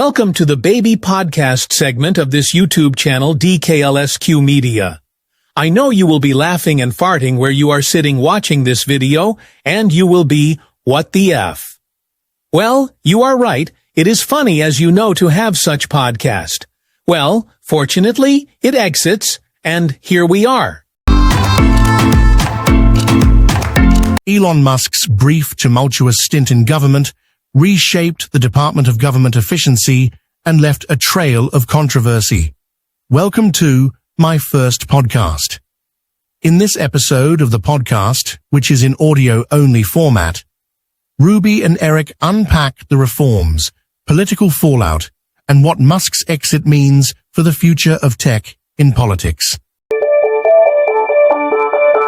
Welcome to the baby podcast segment of this YouTube channel DKLSQ Media. I know you will be laughing and farting where you are sitting watching this video, and you will be, what the F? Well, you are right. It is funny, as you know, to have such podcast. Well, fortunately, it exits, and here we are. Elon Musk's brief, tumultuous stint in government reshaped the Department of Government Efficiency and left a trail of controversy. Welcome to my first podcast. In this episode of the podcast, which is in audio-only format, Ruby and Eric unpack the reforms, political fallout, and what Musk's exit means for the future of tech in politics.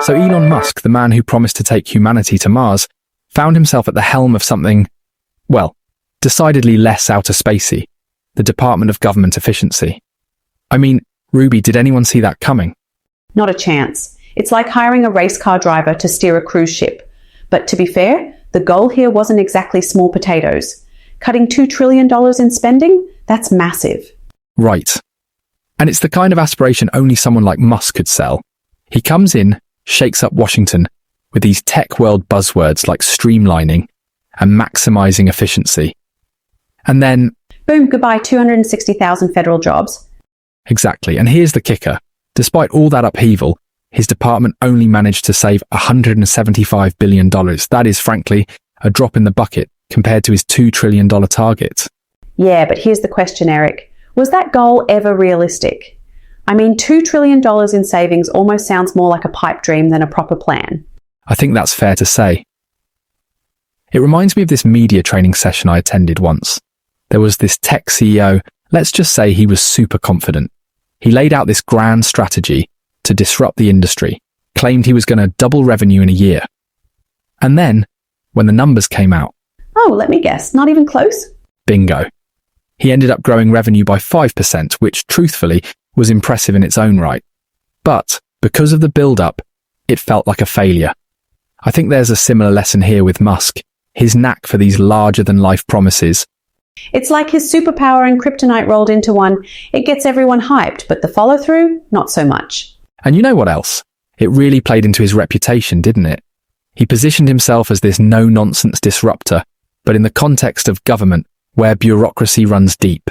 So Elon Musk, the man who promised to take humanity to Mars, found himself at the helm of something, well, decidedly less outer spacey, the Department of Government Efficiency. I mean, Ruby, did anyone see that coming? Not a chance. It's like hiring a race car driver to steer a cruise ship. But to be fair, the goal here wasn't exactly small potatoes. Cutting $2 trillion in spending? That's massive. Right. And it's the kind of aspiration only someone like Musk could sell. He comes in, shakes up Washington with these tech world buzzwords like streamlining and maximizing efficiency. And then, boom, goodbye, 260,000 federal jobs. Exactly. And here's the kicker. Despite all that upheaval, his department only managed to save $175 billion. That is, frankly, a drop in the bucket compared to his $2 trillion target. Yeah, but here's the question, Eric. Was that goal ever realistic? I mean, $2 trillion in savings almost sounds more like a pipe dream than a proper plan. I think that's fair to say. It reminds me of this media training session I attended once. There was this tech CEO, let's just say he was super confident. He laid out this grand strategy to disrupt the industry, claimed he was going to double revenue in a year. And then, when the numbers came out... Oh, let me guess, not even close? Bingo. He ended up growing revenue by 5%, which, truthfully, was impressive in its own right. But, because of the build-up, it felt like a failure. I think there's a similar lesson here with Musk. His knack for these larger-than-life promises. It's like his superpower and kryptonite rolled into one. It gets everyone hyped, but the follow-through, not so much. And you know what else? It really played into his reputation, didn't it? He positioned himself as this no-nonsense disruptor, but in the context of government, where bureaucracy runs deep.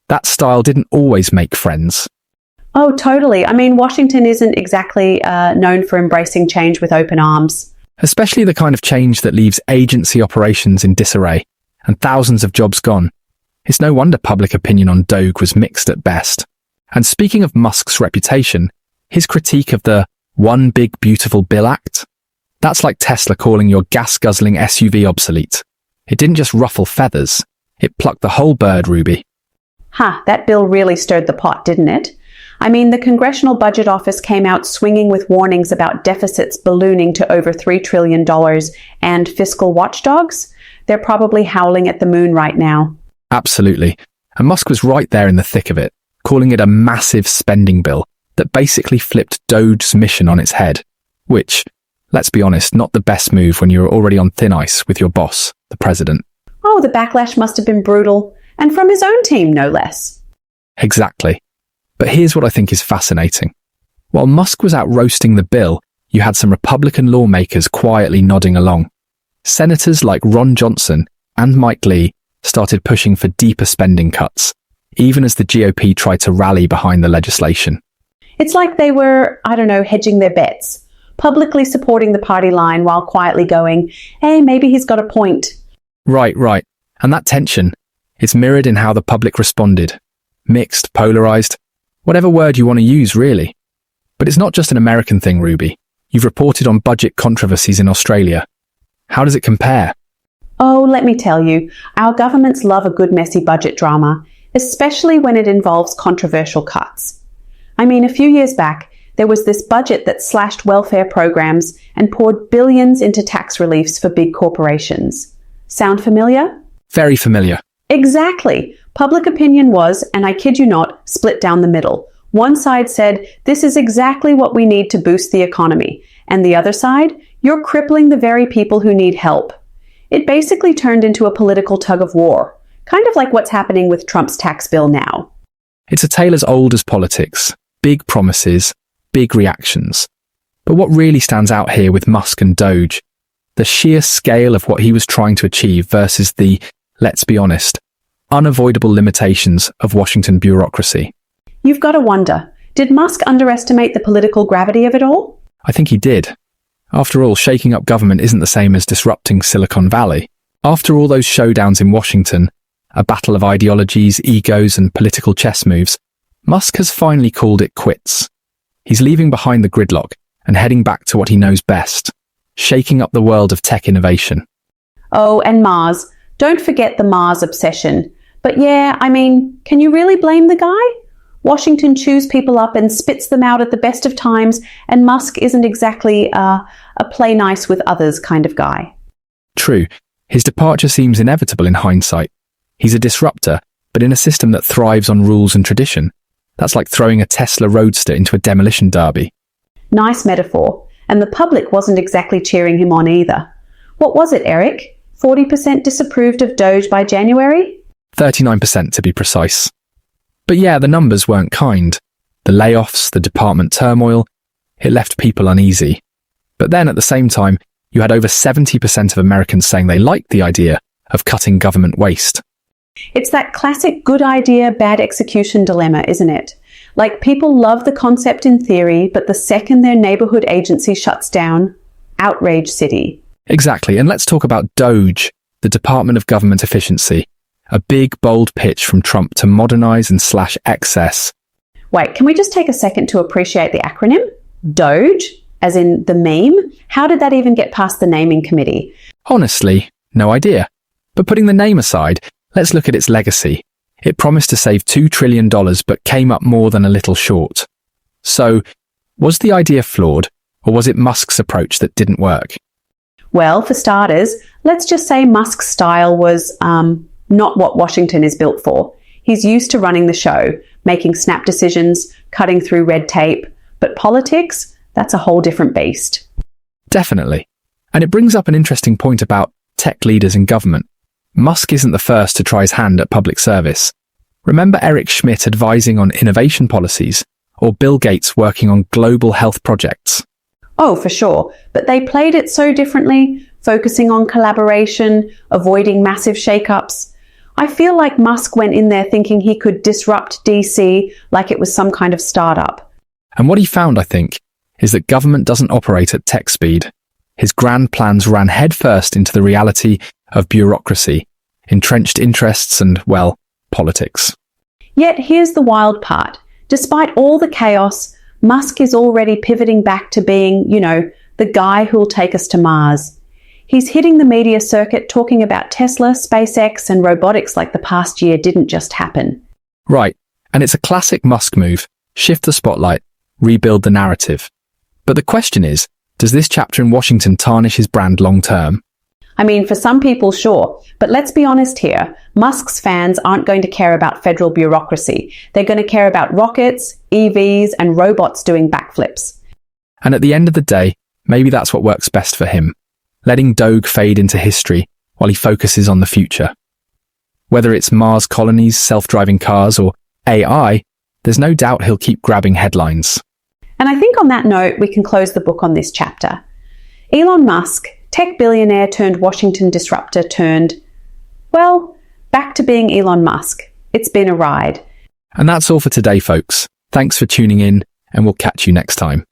That style didn't always make friends. Oh, totally. I mean, Washington isn't exactly known for embracing change with open arms. Especially the kind of change that leaves agency operations in disarray and thousands of jobs gone. It's no wonder public opinion on DOGE was mixed at best. And speaking of Musk's reputation, his critique of the One Big Beautiful Bill Act, that's like Tesla calling your gas-guzzling SUV obsolete. It didn't just ruffle feathers, it plucked the whole bird, Ruby. That bill really stirred the pot, didn't it? I mean, the Congressional Budget Office came out swinging with warnings about deficits ballooning to over $3 trillion and fiscal watchdogs. They're probably howling at the moon right now. Absolutely. And Musk was right there in the thick of it, calling it a massive spending bill that basically flipped DOGE's mission on its head. Which, let's be honest, not the best move when you're already on thin ice with your boss, the president. Oh, the backlash must have been brutal. And from his own team, no less. Exactly. But here's what I think is fascinating. While Musk was out roasting the bill, you had some Republican lawmakers quietly nodding along. Senators like Ron Johnson and Mike Lee started pushing for deeper spending cuts, even as the GOP tried to rally behind the legislation. It's like they were, hedging their bets, publicly supporting the party line while quietly going, hey, maybe he's got a point. Right. And that tension, it's mirrored in how the public responded. Mixed, polarized, whatever word you want to use, really. But it's not just an American thing, Ruby. You've reported on budget controversies in Australia. How does it compare? Oh, let me tell you, our governments love a good messy budget drama, especially when it involves controversial cuts. I mean, a few years back, there was this budget that slashed welfare programs and poured billions into tax reliefs for big corporations. Sound familiar? Very familiar. Exactly. Public opinion was, and I kid you not, split down the middle. One side said, this is exactly what we need to boost the economy. And the other side, you're crippling the very people who need help. It basically turned into a political tug of war, Kind of like what's happening with Trump's tax bill now. It's a tale as old as politics. Big promises, big reactions. But what really stands out here with Musk and DOGE? The sheer scale of what he was trying to achieve versus the, let's be honest, unavoidable limitations of Washington bureaucracy. You've got to wonder, did Musk underestimate the political gravity of it all? I think he did. After all, shaking up government isn't the same as disrupting Silicon Valley. After all those showdowns in Washington, a battle of ideologies, egos, and political chess moves, Musk has finally called it quits. He's leaving behind the gridlock and heading back to what he knows best, shaking up the world of tech innovation. Oh, and Mars. Don't forget the Mars obsession. But yeah, I mean, can you really blame the guy? Washington chews people up and spits them out at the best of times, and Musk isn't exactly a play nice with others kind of guy. True, his departure seems inevitable in hindsight. He's a disruptor, but in a system that thrives on rules and tradition. That's like throwing a Tesla Roadster into a demolition derby. Nice metaphor, and the public wasn't exactly cheering him on either. What was it, Eric? 40% disapproved of DOGE by January? 39% to be precise. But yeah, the numbers weren't kind. The layoffs, the department turmoil, it left people uneasy. But then at the same time, you had over 70% of Americans saying they liked the idea of cutting government waste. It's that classic good idea, bad execution dilemma, isn't it? Like, people love the concept in theory, but the second their neighborhood agency shuts down, outrage city. Exactly, and let's talk about DOGE, the Department of Government Efficiency. A big, bold pitch from Trump to modernize and slash excess. Wait, can we just take a second to appreciate the acronym? DOGE, as in the meme? How did that even get past the naming committee? Honestly, no idea. But putting the name aside, let's look at its legacy. It promised to save $2 trillion but came up more than a little short. So, was the idea flawed, or was it Musk's approach that didn't work? Well, for starters, let's just say Musk's style was not what Washington is built for. He's used to running the show, making snap decisions, cutting through red tape. But politics, that's a whole different beast. Definitely. And it brings up an interesting point about tech leaders in government. Musk isn't the first to try his hand at public service. Remember Eric Schmidt advising on innovation policies, or Bill Gates working on global health projects? Oh, for sure. But they played it so differently, focusing on collaboration, avoiding massive shakeups. I feel like Musk went in there thinking he could disrupt DC like it was some kind of startup. And what he found, I think, is that government doesn't operate at tech speed. His grand plans ran headfirst into the reality of bureaucracy, entrenched interests and, well, politics. Yet here's the wild part. Despite all the chaos, Musk is already pivoting back to being, the guy who'll take us to Mars. He's hitting the media circuit talking about Tesla, SpaceX, and robotics like the past year didn't just happen. Right, and it's a classic Musk move. Shift the spotlight, rebuild the narrative. But the question is, does this chapter in Washington tarnish his brand long term? I mean, for some people, sure. But let's be honest here. Musk's fans aren't going to care about federal bureaucracy. They're going to care about rockets, EVs, and robots doing backflips. And at the end of the day, maybe that's what works best for him. Letting DOGE fade into history while he focuses on the future. Whether it's Mars colonies, self-driving cars, or AI, there's no doubt he'll keep grabbing headlines. And I think on that note, we can close the book on this chapter. Elon Musk, tech billionaire turned Washington disruptor turned, well, back to being Elon Musk. It's been a ride. And that's all for today, folks. Thanks for tuning in, and we'll catch you next time.